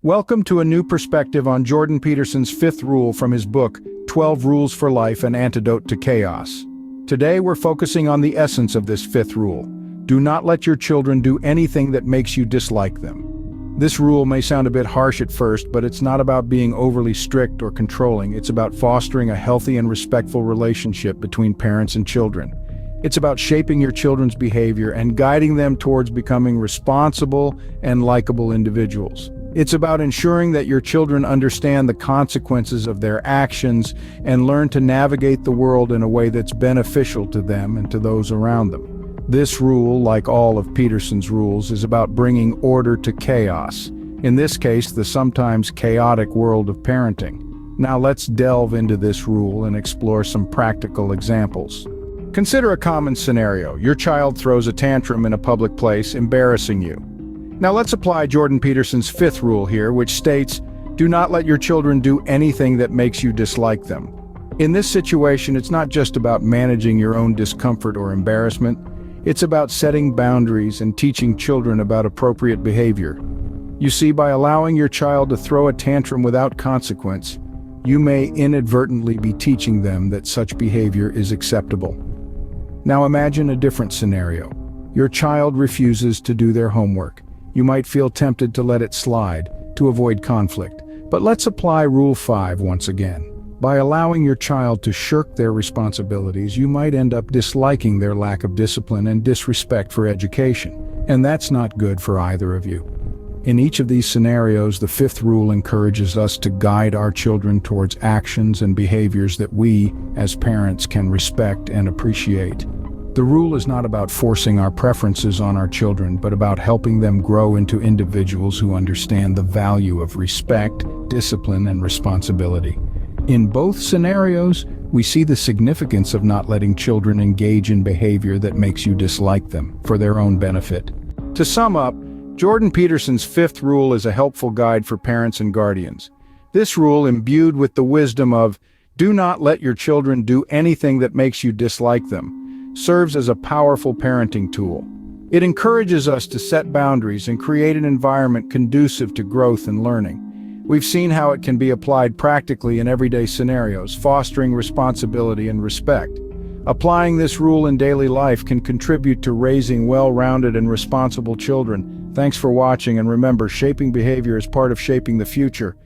Welcome to a new perspective on Jordan Peterson's fifth rule from his book, 12 Rules for Life: An Antidote to Chaos. Today we're focusing on the essence of this fifth rule. Do not let your children do anything that makes you dislike them. This rule may sound a bit harsh at first, but it's not about being overly strict or controlling. It's about fostering a healthy and respectful relationship between parents and children. It's about shaping your children's behavior and guiding them towards becoming responsible and likable individuals. It's about ensuring that your children understand the consequences of their actions and learn to navigate the world in a way that's beneficial to them and to those around them. This rule, like all of Peterson's rules, is about bringing order to chaos. In this case, the sometimes chaotic world of parenting. Now let's delve into this rule and explore some practical examples. Consider a common scenario. Your child throws a tantrum in a public place, embarrassing you. Now let's apply Jordan Peterson's fifth rule here, which states, do not let your children do anything that makes you dislike them. In this situation, it's not just about managing your own discomfort or embarrassment. It's about setting boundaries and teaching children about appropriate behavior. You see, by allowing your child to throw a tantrum without consequence, you may inadvertently be teaching them that such behavior is acceptable. Now imagine a different scenario. Your child refuses to do their homework. You might feel tempted to let it slide, to avoid conflict. But let's apply Rule 5 once again. By allowing your child to shirk their responsibilities, you might end up disliking their lack of discipline and disrespect for education. And that's not good for either of you. In each of these scenarios, the fifth rule encourages us to guide our children towards actions and behaviors that we, as parents, can respect and appreciate. The rule is not about forcing our preferences on our children, but about helping them grow into individuals who understand the value of respect, discipline, and responsibility. In both scenarios, we see the significance of not letting children engage in behavior that makes you dislike them, for their own benefit. To sum up, Jordan Peterson's fifth rule is a helpful guide for parents and guardians. This rule, imbued with the wisdom of, do not let your children do anything that makes you dislike them, serves as a powerful parenting tool. It encourages us to set boundaries and create an environment conducive to growth and learning. We've seen how it can be applied practically in everyday scenarios, fostering responsibility and respect. Applying this rule in daily life can contribute to raising well-rounded and responsible children. Thanks for watching, and remember, shaping behavior is part of shaping the future.